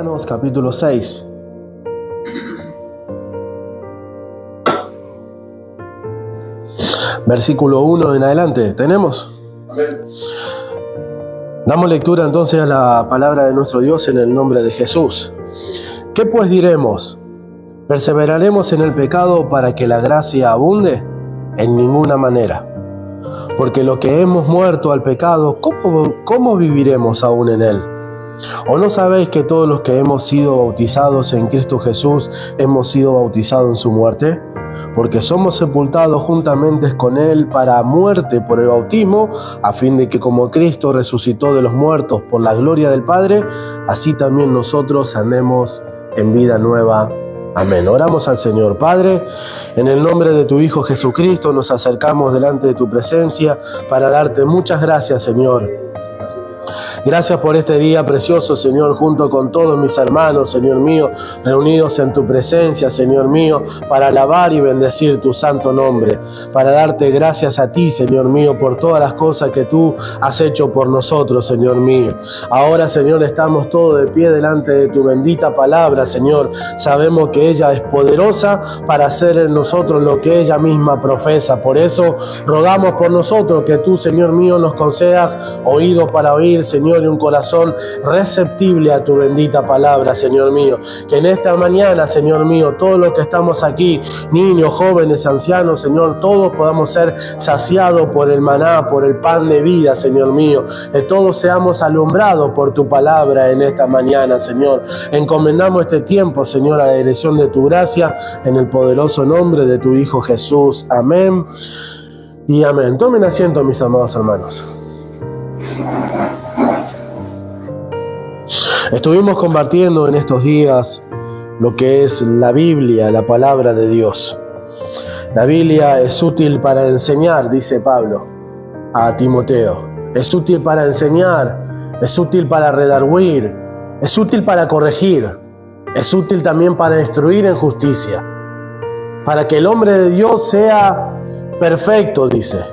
Romanos capítulo 6. Versículo 1 en adelante. ¿Tenemos? Amén. Damos lectura entonces a la palabra de nuestro Dios en el nombre de Jesús. ¿Qué pues diremos? ¿Perseveraremos en el pecado para que la gracia abunde? En ninguna manera. Porque lo que hemos muerto al pecado, ¿cómo viviremos aún en él? ¿O no sabéis que todos los que hemos sido bautizados en Cristo Jesús hemos sido bautizados en su muerte? Porque somos sepultados juntamente con Él para muerte por el bautismo, a fin de que como Cristo resucitó de los muertos por la gloria del Padre, así también nosotros andemos en vida nueva. Amén. Oramos al Señor. Padre, en el nombre de tu Hijo Jesucristo nos acercamos delante de tu presencia para darte muchas gracias, Señor. Gracias por este día precioso, Señor, junto con todos mis hermanos, Señor mío, reunidos en tu presencia, Señor mío, para alabar y bendecir tu santo nombre, para darte gracias a ti, Señor mío, por todas las cosas que tú has hecho por nosotros, Señor mío. Ahora, Señor, estamos todos de pie delante de tu bendita palabra, Señor. Sabemos que ella es poderosa para hacer en nosotros lo que ella misma profesa. Por eso rogamos por nosotros que tú, Señor mío, nos concedas oído para oír, Señor, y un corazón receptible a tu bendita palabra, Señor mío. Que en esta mañana, Señor mío, todos los que estamos aquí, niños, jóvenes, ancianos, Señor, todos podamos ser saciados por el maná, por el pan de vida, Señor mío. Que todos seamos alumbrados por tu palabra en esta mañana, Señor. Encomendamos este tiempo, Señor, a la dirección de tu gracia, en el poderoso nombre de tu Hijo Jesús. Amén y amén. Tomen asiento, mis amados hermanos. Estuvimos compartiendo en estos días lo que es la Biblia, la palabra de Dios. La Biblia es útil para enseñar, dice Pablo a Timoteo. Es útil para enseñar, es útil para redarguir, es útil para corregir, es útil también para instruir en justicia, para que el hombre de Dios sea perfecto, dice,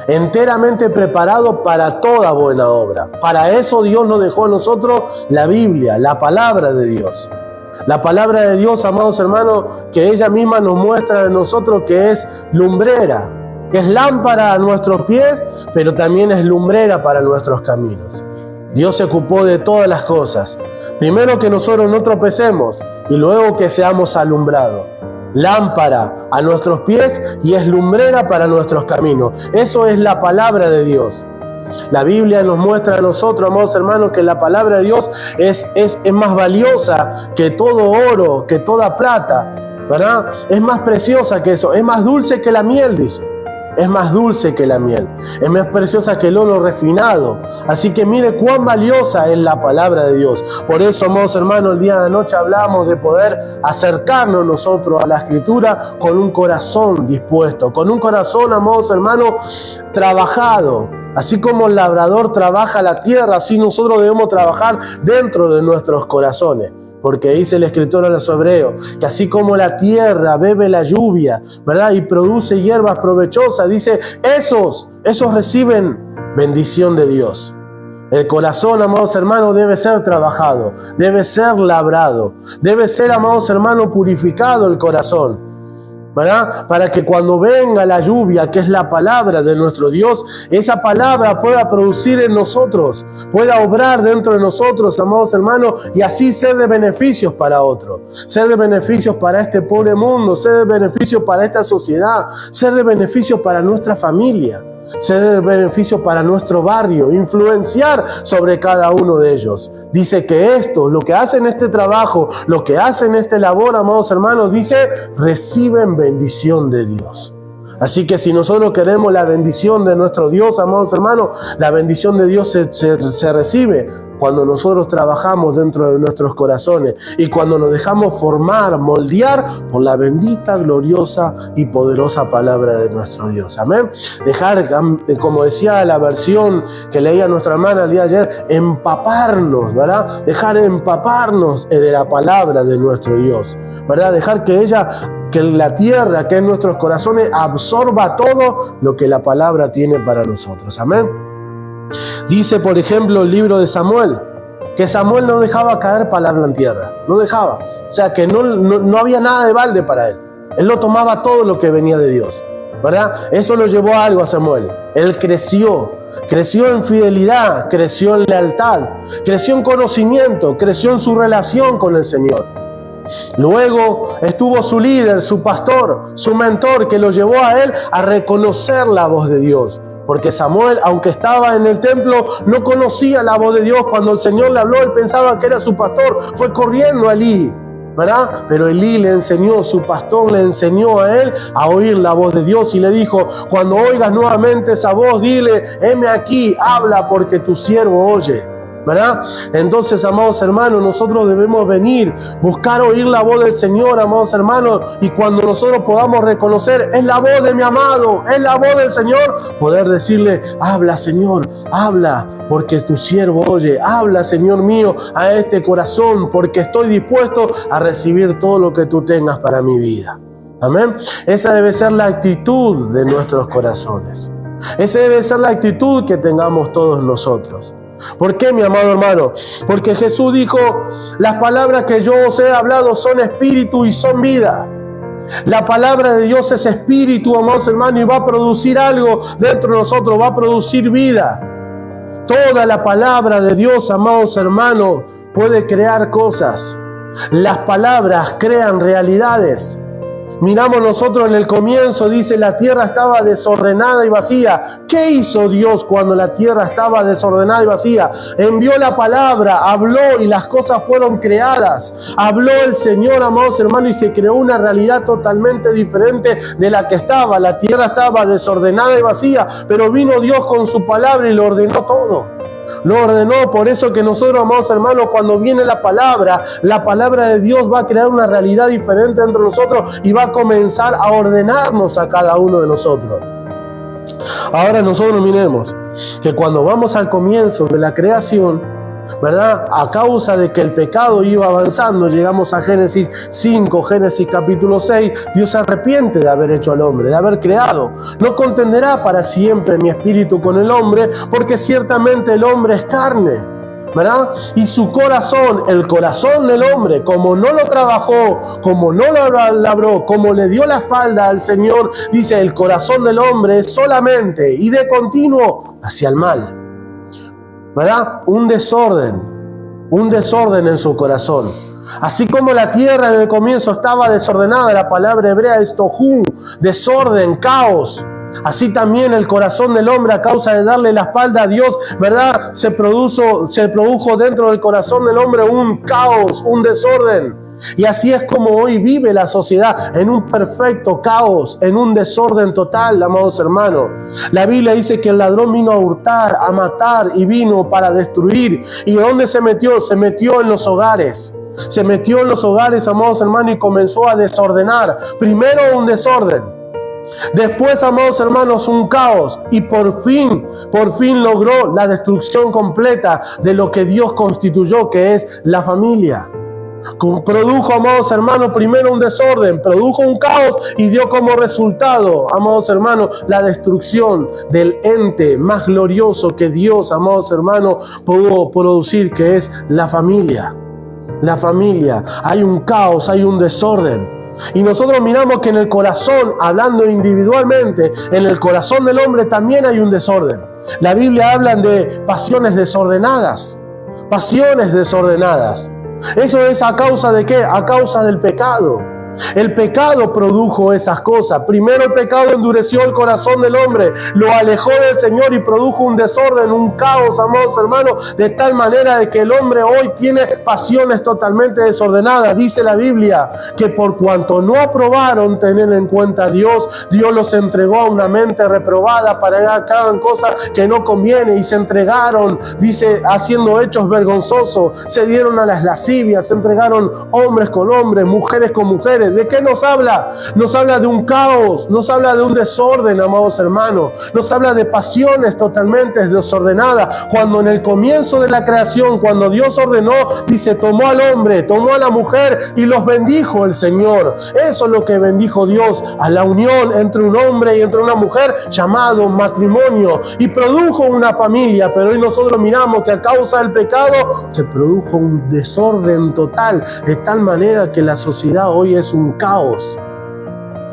enteramente preparado para toda buena obra. Para eso Dios nos dejó a nosotros la Biblia, la palabra de Dios. La palabra de Dios, amados hermanos, que ella misma nos muestra de nosotros que es lumbrera, que es lámpara a nuestros pies, pero también es lumbrera para nuestros caminos. Dios se ocupó de todas las cosas. Primero que nosotros no tropecemos y luego que seamos alumbrados. Lámpara a nuestros pies y es lumbrera para nuestros caminos. Eso es la palabra de Dios. La Biblia nos muestra a nosotros, amados hermanos, que la palabra de Dios es más valiosa que todo oro, que toda plata, ¿verdad? Es más preciosa que eso, es más dulce que la miel, dice. Es más dulce que la miel, es más preciosa que el oro refinado. Así que mire cuán valiosa es la palabra de Dios. Por eso, amados hermanos, el día de anoche hablamos de poder acercarnos nosotros a la Escritura con un corazón dispuesto, con un corazón, amados hermanos, trabajado. Así como el labrador trabaja la tierra, así nosotros debemos trabajar dentro de nuestros corazones. Porque dice el escritor a los hebreos, que así como la tierra bebe la lluvia, ¿verdad? Y produce hierbas provechosas, dice, esos reciben bendición de Dios. El corazón, amados hermanos, debe ser trabajado, debe ser labrado, debe ser, amados hermanos, purificado el corazón, ¿verdad? Para que cuando venga la lluvia, que es la palabra de nuestro Dios, esa palabra pueda producir en nosotros, pueda obrar dentro de nosotros, amados hermanos, y así ser de beneficios para otros, ser de beneficios para este pobre mundo, ser de beneficios para esta sociedad, ser de beneficios para nuestra familia, ser de beneficio para nuestro barrio, influenciar sobre cada uno de ellos. Dice que esto, lo que hacen este trabajo, lo que hacen este labor, amados hermanos, dice, reciben bendición de Dios. Así que si nosotros queremos la bendición de nuestro Dios, amados hermanos, la bendición de Dios se recibe cuando nosotros trabajamos dentro de nuestros corazones y cuando nos dejamos formar, moldear por la bendita, gloriosa y poderosa palabra de nuestro Dios. Amén. Dejar, como decía la versión que leía nuestra hermana el día de ayer, empaparnos, ¿verdad? Dejar empaparnos de la palabra de nuestro Dios, ¿verdad? Dejar que la tierra, que en nuestros corazones, absorba todo lo que la palabra tiene para nosotros. Amén. Dice, por ejemplo, el libro de Samuel, que Samuel no dejaba caer palabra en tierra, no dejaba. O sea que no había nada de balde para él. Él no tomaba todo lo que venía de Dios, ¿verdad? Eso lo llevó a algo a Samuel. Él creció en fidelidad, creció en lealtad, creció en conocimiento, creció en su relación con el Señor. Luego estuvo su líder, su pastor, su mentor, que lo llevó a él a reconocer la voz de Dios. Porque Samuel, aunque estaba en el templo, no conocía la voz de Dios. Cuando el Señor le habló, él pensaba que era su pastor. Fue corriendo a Elí, ¿verdad? Pero Elí le enseñó, su pastor le enseñó a él a oír la voz de Dios y le dijo: cuando oigas nuevamente esa voz, dile: heme aquí, habla, porque tu siervo oye, ¿verdad? Entonces, amados hermanos, nosotros debemos venir, buscar oír la voz del Señor, amados hermanos, y cuando nosotros podamos reconocer: es la voz de mi amado, es la voz del Señor, poder decirle: habla, Señor, habla, porque tu siervo oye. Habla, Señor mío, a este corazón, porque estoy dispuesto a recibir todo lo que tú tengas para mi vida. Amén. Esa debe ser la actitud de nuestros corazones. Esa debe ser la actitud que tengamos todos nosotros. ¿Por qué, mi amado hermano? Porque Jesús dijo: las palabras que yo os he hablado son espíritu y son vida. La palabra de Dios es espíritu, amados hermanos, y va a producir algo dentro de nosotros, va a producir vida. Toda la palabra de Dios, amados hermanos, puede crear cosas. Las palabras crean realidades. Miramos nosotros en el comienzo, dice: la tierra estaba desordenada y vacía. ¿Qué hizo Dios cuando la tierra estaba desordenada y vacía? Envió la palabra, habló y las cosas fueron creadas. Habló el Señor, amados hermanos, y se creó una realidad totalmente diferente de la que estaba. La tierra estaba desordenada y vacía, pero vino Dios con su palabra y lo ordenó todo. Lo ordenó. Por eso que nosotros, amados hermanos, cuando viene la palabra de Dios va a crear una realidad diferente entre nosotros y va a comenzar a ordenarnos a cada uno de nosotros. Ahora nosotros miremos que cuando vamos al comienzo de la creación, ¿verdad? A causa de que el pecado iba avanzando, llegamos a Génesis 5, Génesis capítulo 6, Dios se arrepiente de haber hecho al hombre, de haber creado. No contenderá para siempre mi espíritu con el hombre, porque ciertamente el hombre es carne, ¿verdad? Y su corazón, el corazón del hombre, como no lo trabajó, como no lo labró, como le dio la espalda al Señor, dice: el corazón del hombre es solamente y de continuo hacia el mal, ¿verdad? Un desorden en su corazón. Así como la tierra en el comienzo estaba desordenada, la palabra hebrea es tohu, desorden, caos. Así también el corazón del hombre, a causa de darle la espalda a Dios, ¿verdad? Se produjo dentro del corazón del hombre un caos, un desorden. Y así es como hoy vive la sociedad, en un perfecto caos, en un desorden total, amados hermanos. La Biblia dice que el ladrón vino a hurtar, a matar y vino para destruir. ¿Y dónde se metió? Se metió en los hogares. Se metió en los hogares, amados hermanos, y comenzó a desordenar. Primero un desorden. Después, amados hermanos, un caos, y por fin logró la destrucción completa de lo que Dios constituyó, que es la familia. Produjo, amados hermanos, primero un desorden, produjo un caos y dio como resultado, amados hermanos, la destrucción del ente más glorioso que Dios, amados hermanos, pudo producir, que es la familia. La familia. Hay un caos, hay un desorden. Y nosotros miramos que en el corazón, hablando individualmente, en el corazón del hombre también hay un desorden. La Biblia habla de pasiones desordenadas. Pasiones desordenadas. ¿Eso es a causa de qué? A causa del pecado. El pecado produjo esas cosas. Primero el pecado endureció el corazón del hombre, lo alejó del Señor y produjo un desorden, un caos, amados hermanos, de tal manera de que el hombre hoy tiene pasiones totalmente desordenadas. Dice la Biblia que por cuanto no aprobaron tener en cuenta a Dios, Dios los entregó a una mente reprobada para que hagan cosas que no conviene, y se entregaron, dice, haciendo hechos vergonzosos, se dieron a las lascivias, se entregaron hombres con hombres, mujeres con mujeres, hombre. ¿De qué nos habla? Nos habla de un caos, nos habla de un desorden, amados hermanos. Nos habla de pasiones totalmente desordenadas. Cuando en el comienzo de la creación, cuando Dios ordenó, dice, tomó al hombre, tomó a la mujer y los bendijo el Señor. Eso es lo que bendijo Dios, a la unión entre un hombre y entre una mujer, llamado matrimonio, y produjo una familia. Pero hoy nosotros miramos que a causa del pecado se produjo un desorden total, de tal manera que la sociedad hoy es un caos.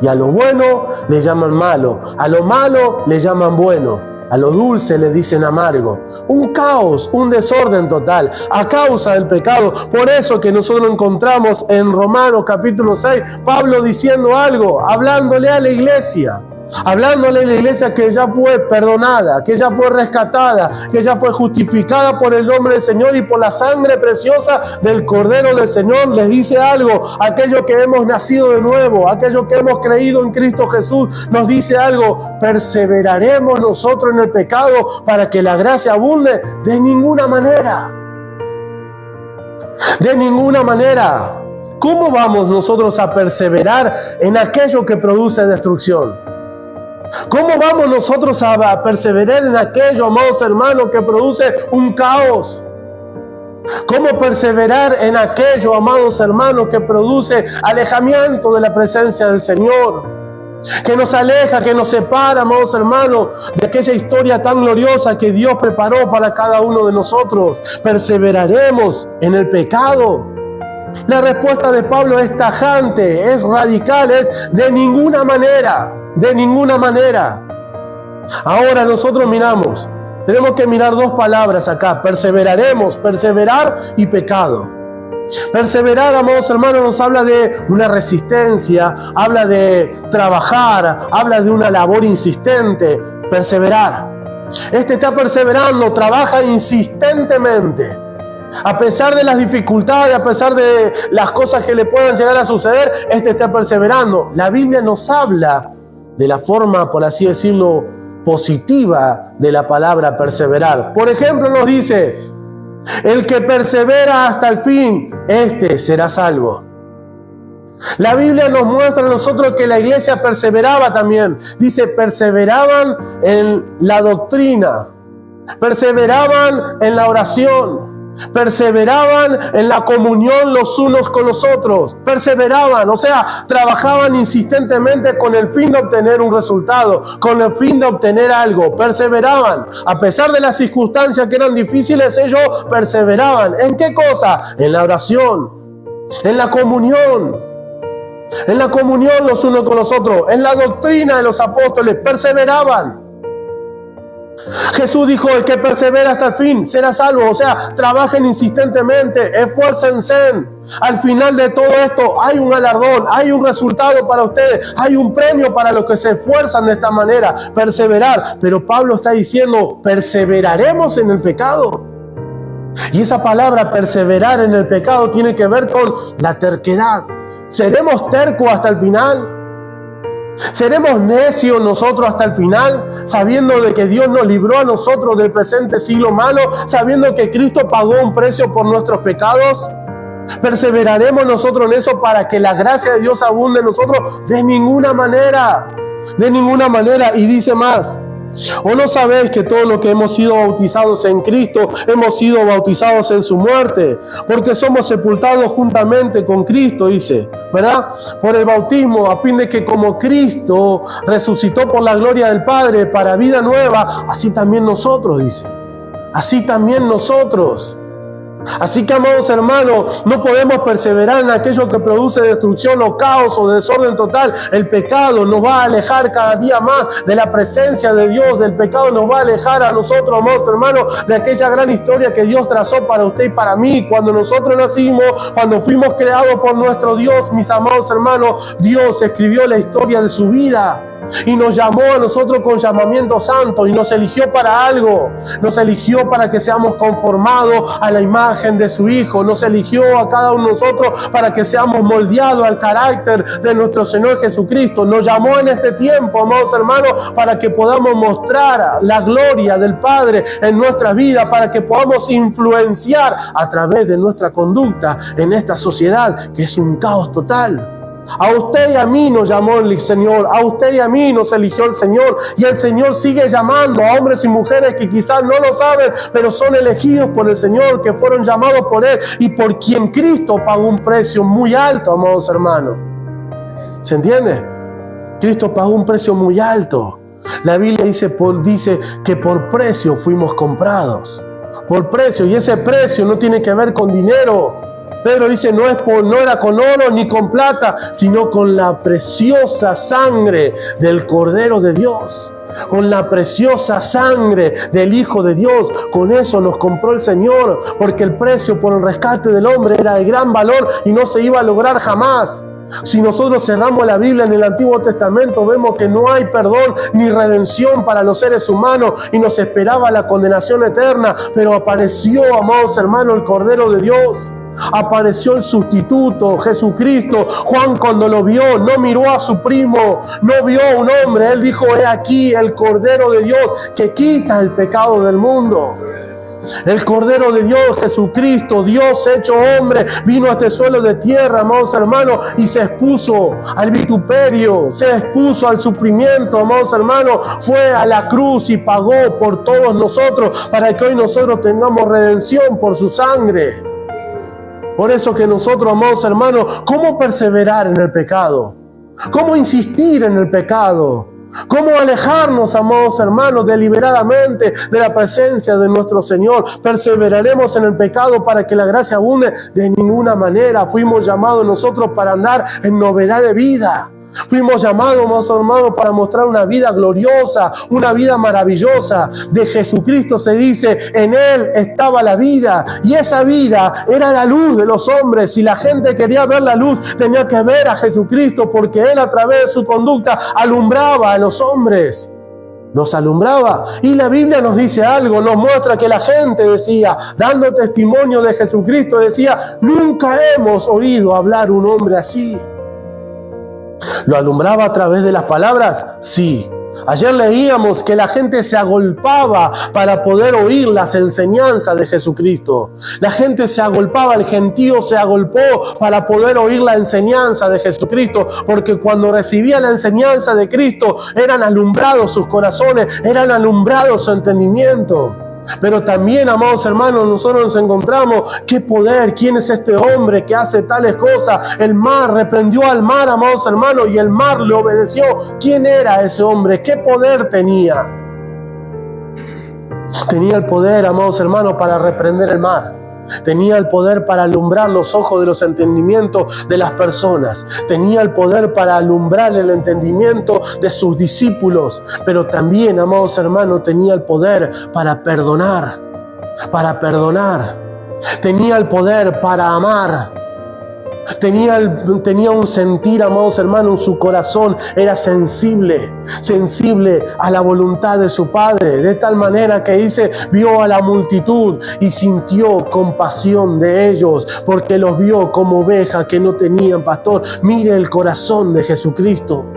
Y a lo bueno le llaman malo, a lo malo le llaman bueno, a lo dulce le dicen amargo. Un caos, un desorden total, a causa del pecado. Por eso que nosotros encontramos en Romanos capítulo 6, Pablo diciendo algo, hablándole a la iglesia que ya fue perdonada, que ya fue rescatada, que ya fue justificada por el nombre del Señor y por la sangre preciosa del Cordero del Señor. Les dice algo, aquellos que hemos nacido de nuevo, aquellos que hemos creído en Cristo Jesús, nos dice algo: perseveraremos nosotros en el pecado para que la gracia abunde. De ninguna manera. De ninguna manera. ¿Cómo vamos nosotros a perseverar en aquello que produce destrucción? ¿Cómo vamos nosotros a perseverar en aquello, amados hermanos, que produce un caos? ¿Cómo perseverar en aquello, amados hermanos, que produce alejamiento de la presencia del Señor? Que nos aleja, que nos separa, amados hermanos, de aquella historia tan gloriosa que Dios preparó para cada uno de nosotros. ¿Perseveraremos en el pecado? La respuesta de Pablo es tajante, es radical, es de ninguna manera. De ninguna manera. Ahora nosotros miramos, tenemos que mirar dos palabras acá: perseveraremos, perseverar y pecado. Perseverar, amados hermanos, nos habla de una resistencia, habla de trabajar, habla de una labor insistente. Perseverar. Este está perseverando, trabaja insistentemente. A pesar de las dificultades, a pesar de las cosas que le puedan llegar a suceder, este está perseverando. La Biblia nos habla de la forma, por así decirlo, positiva de la palabra perseverar. Por ejemplo, nos dice: el que persevera hasta el fin, este será salvo. La Biblia nos muestra a nosotros que la iglesia perseveraba también. Dice, perseveraban en la doctrina, perseveraban en la oración, perseveraban en la comunión los unos con los otros, perseveraban, o sea, trabajaban insistentemente con el fin de obtener un resultado, con el fin de obtener algo. Perseveraban, a pesar de las circunstancias que eran difíciles, ellos perseveraban. ¿En qué cosa? En la oración, en la comunión los unos con los otros, en la doctrina de los apóstoles, perseveraban. Jesús dijo: el que persevera hasta el fin será salvo. O sea, trabajen insistentemente, esfuércense. Al final de todo esto hay un galardón, hay un resultado para ustedes, hay un premio para los que se esfuerzan de esta manera, perseverar. Pero Pablo está diciendo: perseveraremos en el pecado. Y esa palabra perseverar en el pecado tiene que ver con la terquedad. ¿Seremos tercos hasta el final? ¿Seremos necios nosotros hasta el final, sabiendo de que Dios nos libró a nosotros del presente siglo malo, sabiendo que Cristo pagó un precio por nuestros pecados? ¿Perseveraremos nosotros en eso para que la gracia de Dios abunde en nosotros? De ninguna manera, de ninguna manera. Y dice más: ¿o no sabéis que todos los que hemos sido bautizados en Cristo, hemos sido bautizados en su muerte? Porque somos sepultados juntamente con Cristo, dice, ¿verdad? Por el bautismo, a fin de que como Cristo resucitó por la gloria del Padre para vida nueva, así también nosotros, dice. Así también nosotros. Así que, amados hermanos, no podemos perseverar en aquello que produce destrucción o caos o desorden total. El pecado nos va a alejar cada día más de la presencia de Dios. El pecado nos va a alejar a nosotros, amados hermanos, de aquella gran historia que Dios trazó para usted y para mí. Cuando nosotros nacimos, cuando fuimos creados por nuestro Dios, mis amados hermanos, Dios escribió la historia de su vida y nos llamó a nosotros con llamamiento santo y nos eligió para algo. Nos eligió para que seamos conformados a la imagen de su Hijo. Nos eligió a cada uno de nosotros para que seamos moldeados al carácter de nuestro Señor Jesucristo. Nos llamó en este tiempo, amados hermanos, para que podamos mostrar la gloria del Padre en nuestra vida, para que podamos influenciar a través de nuestra conducta en esta sociedad que es un caos total. A usted y a mí nos llamó el Señor, a usted y a mí nos eligió el Señor, y el Señor sigue llamando a hombres y mujeres que quizás no lo saben, pero son elegidos por el Señor, que fueron llamados por Él y por quien Cristo pagó un precio muy alto, amados hermanos. ¿Se entiende? Cristo pagó un precio muy alto. La Biblia dice que por precio fuimos comprados. Por precio, y ese precio no tiene que ver con dinero. Pedro dice, no era con oro ni con plata, sino con la preciosa sangre del Cordero de Dios. Con la preciosa sangre del Hijo de Dios. Con eso nos compró el Señor, porque el precio por el rescate del hombre era de gran valor y no se iba a lograr jamás. Si nosotros cerramos la Biblia en el Antiguo Testamento, vemos que no hay perdón ni redención para los seres humanos y nos esperaba la condenación eterna. Pero apareció, amados hermanos, el Cordero de Dios. Apareció el sustituto, Jesucristo. Juan, cuando lo vio, no miró a su primo, no vio a un hombre. Él dijo, he aquí el Cordero de Dios que quita el pecado del mundo. El Cordero de Dios, Jesucristo, Dios hecho hombre, vino a este suelo de tierra, amados hermanos, y se expuso al vituperio, se expuso al sufrimiento, amados hermanos, fue a la cruz y pagó por todos nosotros, para que hoy nosotros tengamos redención por su sangre. Por eso que nosotros, amados hermanos, ¿cómo perseverar en el pecado? ¿Cómo insistir en el pecado? ¿Cómo alejarnos, amados hermanos, deliberadamente de la presencia de nuestro Señor? ¿Perseveraremos en el pecado para que la gracia abunde? De ninguna manera. Fuimos llamados nosotros para andar en novedad de vida. Fuimos llamados, amados hermanos, para mostrar una vida gloriosa, una vida maravillosa. De Jesucristo se dice, en Él estaba la vida, y esa vida era la luz de los hombres. Si la gente quería ver la luz, tenía que ver a Jesucristo, porque Él, a través de su conducta, alumbraba a los hombres. Nos alumbraba. Y la Biblia nos dice algo, nos muestra que la gente decía, dando testimonio de Jesucristo, decía, nunca hemos oído hablar un hombre así. ¿Lo alumbraba a través de las palabras? Sí. Ayer leíamos que la gente se agolpaba para poder oír las enseñanzas de Jesucristo. La gente se agolpaba, el gentío se agolpó para poder oír la enseñanza de Jesucristo, porque cuando recibían la enseñanza de Cristo eran alumbrados sus corazones, eran alumbrados su entendimiento. Pero también, amados hermanos, nosotros nos encontramos, ¿qué poder? ¿Quién es este hombre que hace tales cosas? El mar reprendió al mar, amados hermanos, y el mar le obedeció. ¿Quién era ese hombre? ¿Qué poder tenía? Tenía el poder, amados hermanos, para reprender el mar. Tenía el poder para alumbrar los ojos de los entendimientos de las personas. Tenía el poder para alumbrar el entendimiento de sus discípulos. Pero también, amados hermanos, tenía el poder para perdonar. Para perdonar. Tenía el poder para amar. Tenía un sentir, amados hermanos, su corazón era sensible a la voluntad de su Padre, de tal manera que dice, vio a la multitud y sintió compasión de ellos, porque los vio como ovejas que no tenían pastor. Mire el corazón de Jesucristo.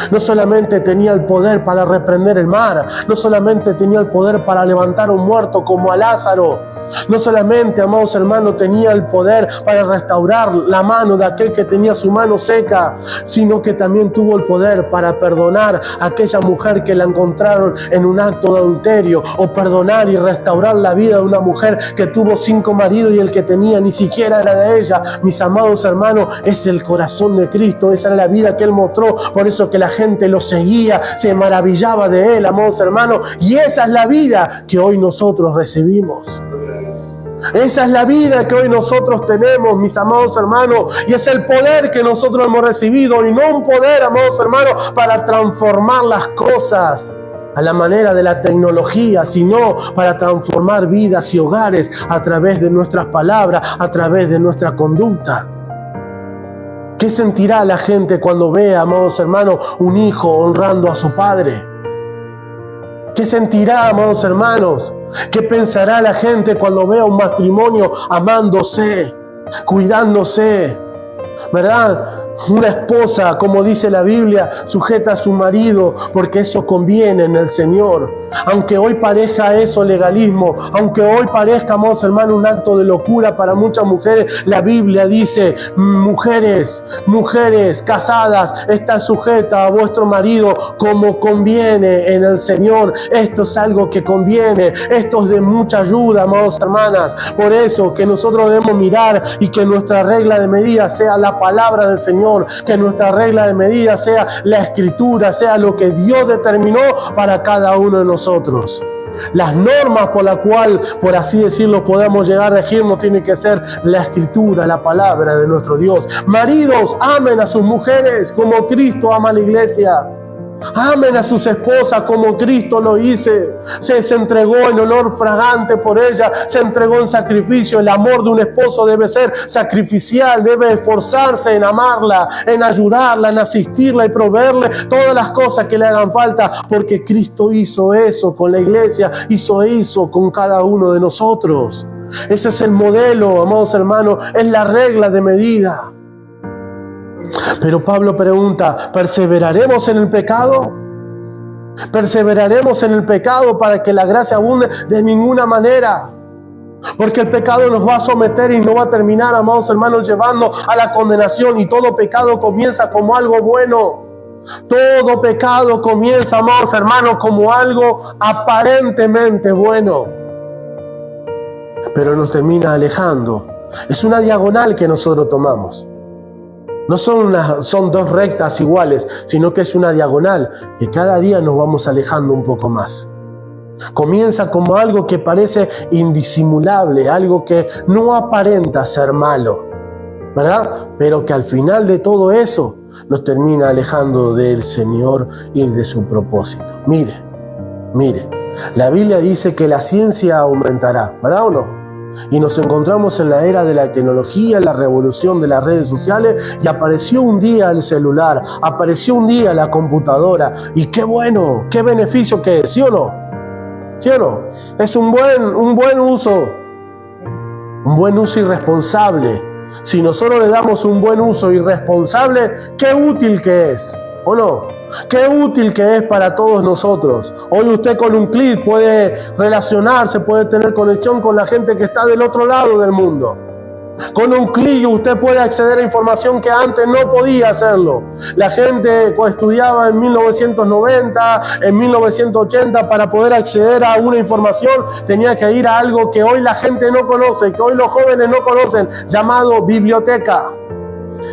No solamente tenía el poder para reprender el mar, no solamente tenía el poder para levantar a un muerto como a Lázaro, no solamente, amados hermanos, tenía el poder para restaurar la mano de aquel que tenía su mano seca, sino que también tuvo el poder para perdonar a aquella mujer que la encontraron en un acto de adulterio, o perdonar y restaurar la vida de una mujer que tuvo 5 maridos y el que tenía ni siquiera era de ella. Mis amados hermanos, es el corazón de Cristo, esa era la vida que Él mostró, por eso que la gente lo seguía, se maravillaba de Él, amados hermanos, y esa es la vida que hoy nosotros recibimos. Esa es la vida que hoy nosotros tenemos, mis amados hermanos, y es el poder que nosotros hemos recibido, y no un poder, amados hermanos, para transformar las cosas a la manera de la tecnología, sino para transformar vidas y hogares a través de nuestras palabras, a través de nuestra conducta. ¿Qué sentirá la gente cuando vea, amados hermanos, un hijo honrando a su padre? ¿Qué sentirá, amados hermanos? ¿Qué pensará la gente cuando vea un matrimonio amándose, cuidándose? ¿Verdad? Una esposa, como dice la Biblia, sujeta a su marido, porque eso conviene en el Señor. Aunque hoy parezca eso legalismo, aunque hoy parezca, amados hermanos, un acto de locura para muchas mujeres, la Biblia dice: mujeres casadas, están sujetas a vuestro marido como conviene en el Señor. Esto es algo que conviene, esto es de mucha ayuda, amados hermanas. Por eso que nosotros debemos mirar y que nuestra regla de medida sea la palabra del Señor, que nuestra regla de medida sea la Escritura, sea lo que Dios determinó para cada uno de nosotros. Las normas por la cual, por así decirlo, podamos llegar a regirnos tiene que ser la Escritura, la palabra de nuestro Dios. Maridos, amen a sus mujeres como Cristo ama a la iglesia. Amen a sus esposas como Cristo lo hizo. Se entregó en olor fragante por ella, se entregó en sacrificio. El amor de un esposo debe ser sacrificial, debe esforzarse en amarla, en ayudarla, en asistirla y proveerle todas las cosas que le hagan falta, porque Cristo hizo eso con la iglesia, hizo eso con cada uno de nosotros. Ese es el modelo, amados hermanos, es la regla de medida. Pero Pablo pregunta: ¿perseveraremos en el pecado? ¿Perseveraremos en el pecado para que la gracia abunde? De ninguna manera. Porque el pecado nos va a someter y no va a terminar, amados hermanos, llevando a la condenación. Y todo pecado comienza como algo bueno. Todo pecado comienza, amados hermanos, como algo aparentemente bueno, pero nos termina alejando. Es una diagonal que nosotros tomamos. No son dos rectas iguales, sino que es una diagonal, y cada día nos vamos alejando un poco más. Comienza como algo que parece indisimulable, algo que no aparenta ser malo, ¿verdad? Pero que al final de todo eso nos termina alejando del Señor y de su propósito. Mire, la Biblia dice que la ciencia aumentará, ¿verdad o no? Y nos encontramos en la era de la tecnología, la revolución de las redes sociales, y apareció un día el celular, apareció un día la computadora, y qué bueno, qué beneficio que es, ¿sí o no? ¿Sí o no? Es un buen uso irresponsable. Si nosotros le damos un buen uso irresponsable, qué útil que es, ¿o no? Qué útil que es para todos nosotros. Hoy usted con un clic puede relacionarse, puede tener conexión con la gente que está del otro lado del mundo. Con un clic usted puede acceder a información que antes no podía hacerlo. La gente cuando estudiaba en 1990, en 1980, para poder acceder a una información tenía que ir a algo que hoy la gente no conoce, que hoy los jóvenes no conocen, llamado biblioteca.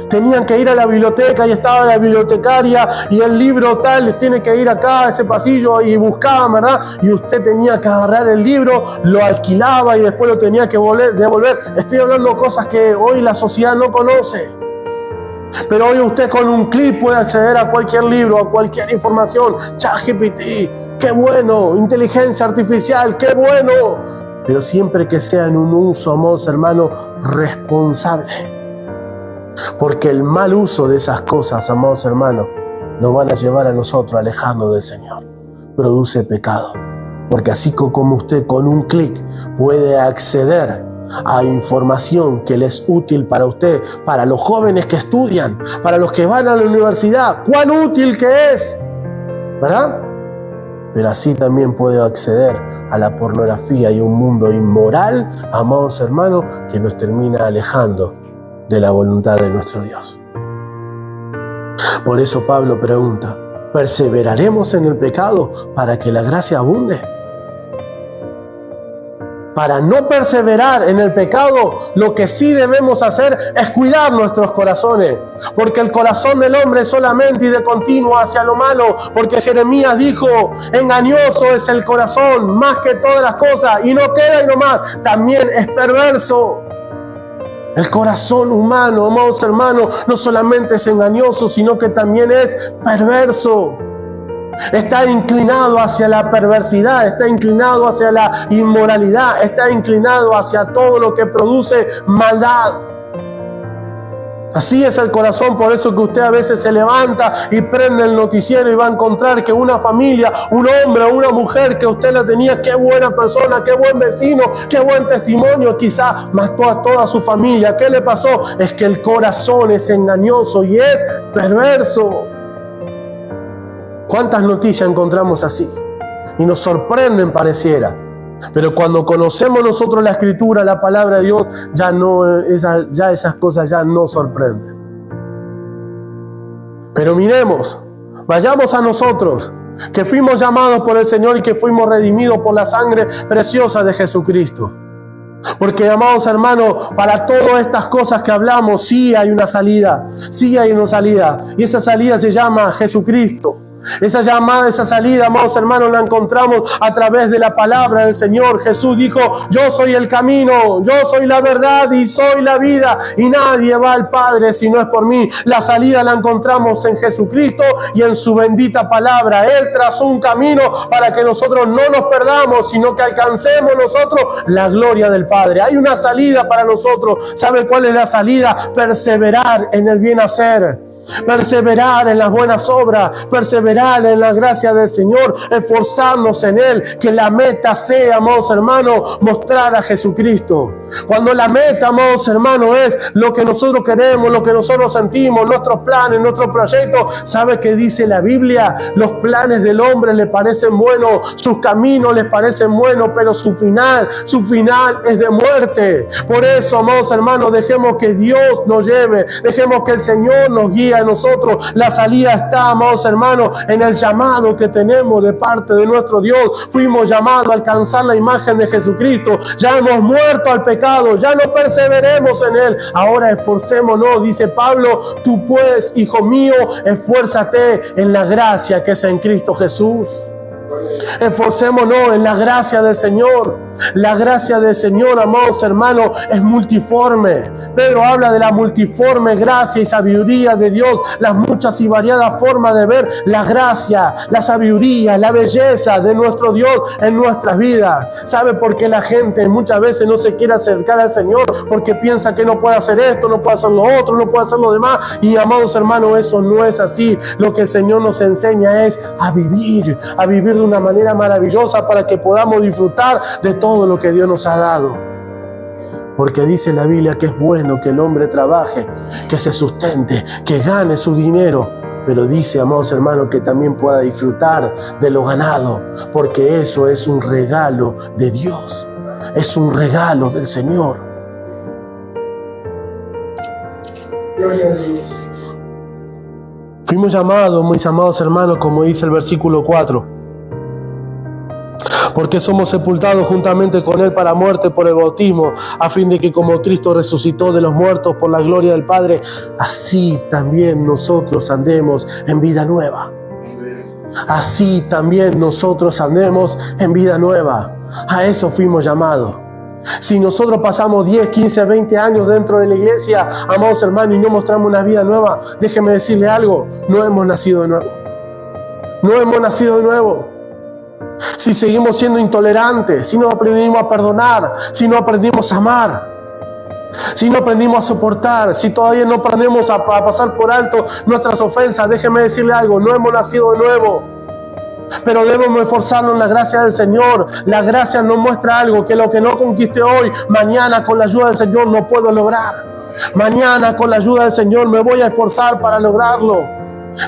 Tenían que ir a la biblioteca y estaba la bibliotecaria y el libro tal, tiene que ir acá a ese pasillo y buscaban, ¿verdad? Y usted tenía que agarrar el libro, lo alquilaba y después lo tenía que devolver. Estoy hablando de cosas que hoy la sociedad no conoce. Pero hoy usted con un clic puede acceder a cualquier libro, a cualquier información. ChatGPT, qué bueno. Inteligencia artificial, qué bueno. Pero siempre que sea en un uso, amados hermanos, responsable. Porque el mal uso de esas cosas, amados hermanos, nos van a llevar a nosotros alejando del Señor. Produce pecado. Porque así como usted con un clic puede acceder a información que le es útil para usted, para los jóvenes que estudian, para los que van a la universidad, ¡cuán útil que es! ¿Verdad? Pero así también puede acceder a la pornografía y un mundo inmoral, amados hermanos, que nos termina alejando de la voluntad de nuestro Dios. Por eso Pablo pregunta: ¿perseveraremos en el pecado para que la gracia abunde? Para no perseverar en el pecado, lo que sí debemos hacer es cuidar nuestros corazones, porque el corazón del hombre es solamente y de continuo hacia lo malo, porque Jeremías dijo: engañoso es el corazón más que todas las cosas, y no queda y no más, también es perverso. El corazón humano, amados hermanos, no solamente es engañoso, sino que también es perverso. Está inclinado hacia la perversidad, está inclinado hacia la inmoralidad, está inclinado hacia todo lo que produce maldad. Así es el corazón, por eso que usted a veces se levanta y prende el noticiero y va a encontrar que una familia, un hombre o una mujer que usted la tenía, qué buena persona, qué buen vecino, qué buen testimonio, quizá mató a toda su familia. ¿Qué le pasó? Es que el corazón es engañoso y es perverso. ¿Cuántas noticias encontramos así? Y nos sorprenden, pareciera. Pero cuando conocemos nosotros la Escritura, la palabra de Dios, ya esas cosas ya no sorprenden. Pero miremos, vayamos a nosotros, que fuimos llamados por el Señor y que fuimos redimidos por la sangre preciosa de Jesucristo. Porque, amados hermanos, para todas estas cosas que hablamos, sí hay una salida, sí hay una salida. Y esa salida se llama Jesucristo. Esa llamada, esa salida, amados hermanos, la encontramos a través de la palabra del Señor. Jesús dijo: yo soy el camino, yo soy la verdad y soy la vida, y nadie va al Padre si no es por mí. La salida la encontramos en Jesucristo y en su bendita palabra. Él trazó un camino para que nosotros no nos perdamos, sino que alcancemos nosotros la gloria del Padre. Hay una salida para nosotros. ¿Sabe cuál es la salida? Perseverar en el bien hacer. Perseverar en las buenas obras, perseverar en la gracia del Señor, esforzarnos en Él, que la meta sea, amados hermanos, mostrar a Jesucristo. Cuando la meta, amados hermanos, es lo que nosotros queremos, lo que nosotros sentimos, nuestros planes, nuestros proyectos, ¿sabe qué dice la Biblia? Los planes del hombre le parecen buenos, sus caminos les parecen buenos, pero su final es de muerte. Por eso, amados hermanos, dejemos que Dios nos lleve, dejemos que el Señor nos guíe a nosotros. La salida está, amados hermanos, en el llamado que tenemos de parte de nuestro Dios. Fuimos llamados a alcanzar la imagen de Jesucristo. Ya hemos muerto al pecado, ya no perseveremos en él. Ahora esforcémonos, dice Pablo: tú pues, hijo mío, esfuérzate en la gracia que es en Cristo Jesús. Esforcémonos en la gracia del Señor. La gracia del Señor, amados hermanos, es multiforme. Pedro habla de la multiforme gracia y sabiduría de Dios, las muchas y variadas formas de ver la gracia, la sabiduría, la belleza de nuestro Dios en nuestras vidas. ¿Sabe por qué la gente muchas veces no se quiere acercar al Señor? Porque piensa que no puede hacer esto, no puede hacer lo otro, no puede hacer lo demás. Y, amados hermanos, eso no es así. Lo que el Señor nos enseña es a vivir de una manera maravillosa para que podamos disfrutar de todo lo que Dios nos ha dado. Porque dice la Biblia que es bueno que el hombre trabaje, que se sustente, que gane su dinero. Pero dice, amados hermanos, que también pueda disfrutar de lo ganado, porque eso es un regalo de Dios, es un regalo del Señor. Fuimos llamados, mis amados hermanos, como dice el versículo 4, porque somos sepultados juntamente con Él para muerte por el bautismo, a fin de que como Cristo resucitó de los muertos por la gloria del Padre, así también nosotros andemos en vida nueva. Así también nosotros andemos en vida nueva. A eso fuimos llamados. Si nosotros pasamos 10, 15, 20 años dentro de la iglesia, amados hermanos, y no mostramos una vida nueva, déjeme decirle algo: no hemos nacido de nuevo. No hemos nacido de nuevo. Si seguimos siendo intolerantes, si no aprendimos a perdonar, si no aprendimos a amar, si no aprendimos a soportar, si todavía no aprendemos a pasar por alto nuestras ofensas, déjeme decirle algo: no hemos nacido de nuevo. Pero debemos esforzarnos en la gracia del Señor. La gracia nos muestra algo: que lo que no conquiste hoy, mañana con la ayuda del Señor no puedo lograr. Mañana con la ayuda del Señor me voy a esforzar para lograrlo.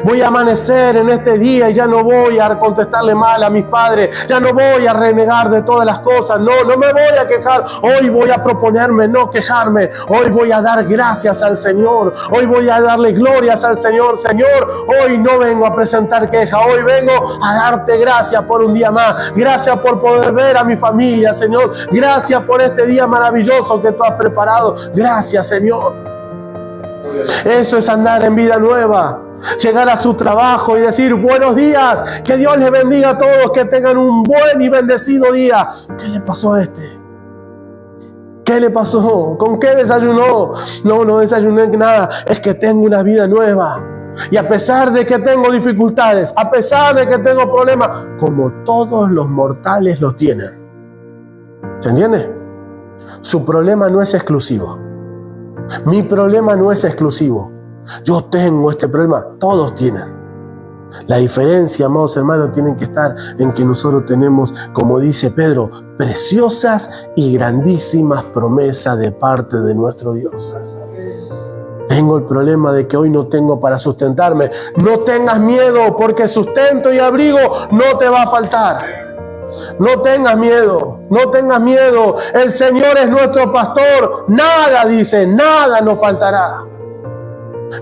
Voy a amanecer en este día y ya no voy a contestarle mal a mis padres, ya no voy a renegar de todas las cosas, no me voy a quejar. Hoy voy a proponerme no quejarme, hoy voy a dar gracias al Señor, hoy voy a darle glorias al Señor. Señor, hoy no vengo a presentar queja, hoy vengo a darte gracias por un día más, gracias por poder ver a mi familia, Señor, gracias por este día maravilloso que tú has preparado, gracias, Señor. Eso es andar en vida nueva. Llegar a su trabajo y decir: buenos días, que Dios les bendiga a todos, que tengan un buen y bendecido día. ¿Qué le pasó a este? ¿Qué le pasó? ¿Con qué desayunó? No desayuné nada, es que tengo una vida nueva. Y a pesar de que tengo dificultades, a pesar de que tengo problemas, como todos los mortales los tienen. ¿Se entiende? Su problema no es exclusivo. Mi problema no es exclusivo. Yo tengo este problema, todos tienen. La diferencia, amados hermanos, tiene que estar en que nosotros tenemos, como dice Pedro, preciosas y grandísimas promesas de parte de nuestro Dios. Tengo el problema de que hoy no tengo para sustentarme. No tengas miedo, porque sustento y abrigo no te va a faltar. No tengas miedo, no tengas miedo. El Señor es nuestro pastor. Nada, dice, nada nos faltará.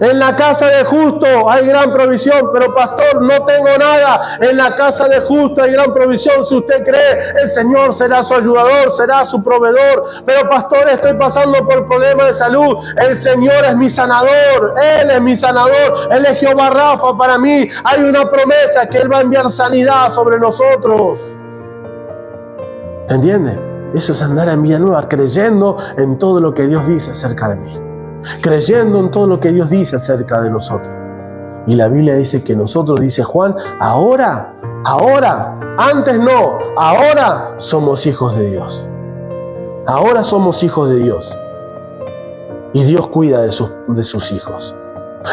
En la casa de justo hay gran provisión, pero pastor, no tengo nada. En la casa de justo hay gran provisión. Si usted cree, el Señor será su ayudador, será su proveedor. Pero pastor, estoy pasando por problemas de salud. El Señor es mi sanador. Él es mi sanador. Él es Jehová Rafa para mí. Hay una promesa que Él va a enviar sanidad sobre nosotros. ¿Entiende? Eso es andar en Villanueva, creyendo en todo lo que Dios dice acerca de mí. Creyendo en todo lo que Dios dice acerca de nosotros. Y la Biblia dice que nosotros, dice Juan, ahora, antes no, ahora somos hijos de Dios. Ahora somos hijos de Dios. Y Dios cuida de sus hijos.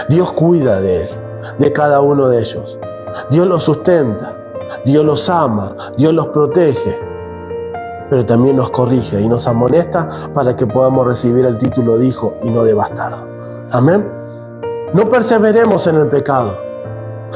Dios cuida de Él, de cada uno de ellos. Dios los sustenta, Dios los ama, Dios los protege. Pero también nos corrige y nos amonesta para que podamos recibir el título de hijo y no de bastardo. Amén. No perseveremos en el pecado.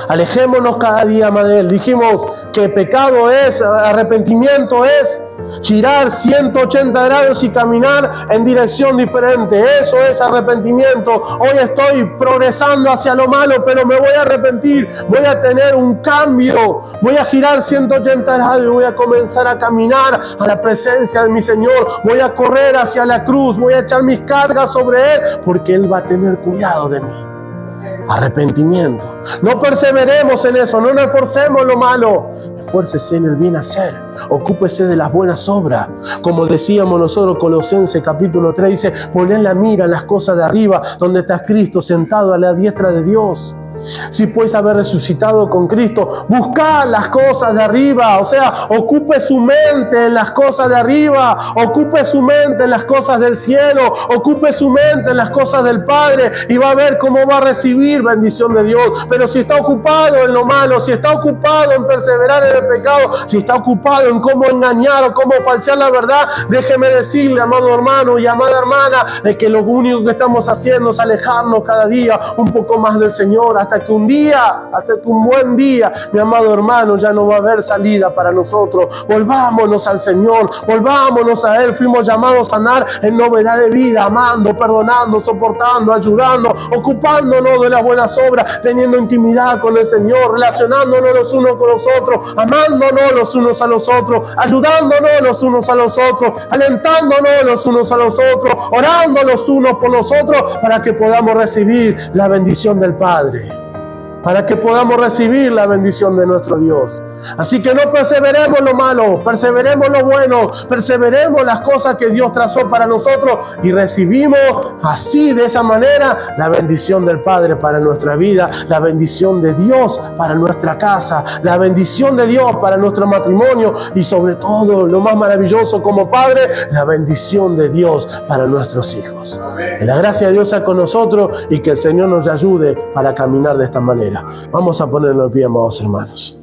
Alejémonos cada día más de él. Dijimos que pecado es, arrepentimiento es girar 180 grados y caminar en dirección diferente. Eso es arrepentimiento. Hoy estoy progresando hacia lo malo, pero me voy a arrepentir. Voy a tener un cambio. Voy a girar 180 grados y voy a comenzar a caminar a la presencia de mi Señor. Voy a correr hacia la cruz. Voy a echar mis cargas sobre Él, porque Él va a tener cuidado de mí. Arrepentimiento. No perseveremos en eso, no nos esforcemos en lo malo. Esfuércese en el bien hacer. Ocúpese de las buenas obras. Como decíamos nosotros, Colosenses capítulo 3 dice: poned la mira en las cosas de arriba, donde está Cristo sentado a la diestra de Dios. Si puedes haber resucitado con Cristo, buscad las cosas de arriba. O sea, ocupe su mente en las cosas de arriba, ocupe su mente en las cosas del cielo, ocupe su mente en las cosas del Padre, y va a ver cómo va a recibir bendición de Dios. Pero si está ocupado en lo malo, si está ocupado en perseverar en el pecado, si está ocupado en cómo engañar o cómo falsear la verdad, déjeme decirle, amado hermano y amada hermana, de que lo único que estamos haciendo es alejarnos cada día un poco más del Señor, hasta que un buen día, mi amado hermano, ya no va a haber salida para nosotros. Volvámonos al Señor, volvámonos a Él. Fuimos llamados a andar en novedad de vida, amando, perdonando, soportando, ayudando, ocupándonos de las buenas obras, teniendo intimidad con el Señor, relacionándonos los unos con los otros, amándonos los unos a los otros, ayudándonos los unos a los otros, alentándonos los unos a los otros, orando los unos por los otros, para que podamos recibir la bendición del Padre, para que podamos recibir la bendición de nuestro Dios. Así que no perseveremos lo malo, perseveremos lo bueno, perseveremos las cosas que Dios trazó para nosotros, y recibimos así, de esa manera, la bendición del Padre para nuestra vida, la bendición de Dios para nuestra casa, la bendición de Dios para nuestro matrimonio, y sobre todo, lo más maravilloso como Padre, la bendición de Dios para nuestros hijos. Que la gracia de Dios sea con nosotros y que el Señor nos ayude para caminar de esta manera. Vamos a ponernos de pie, amados hermanos.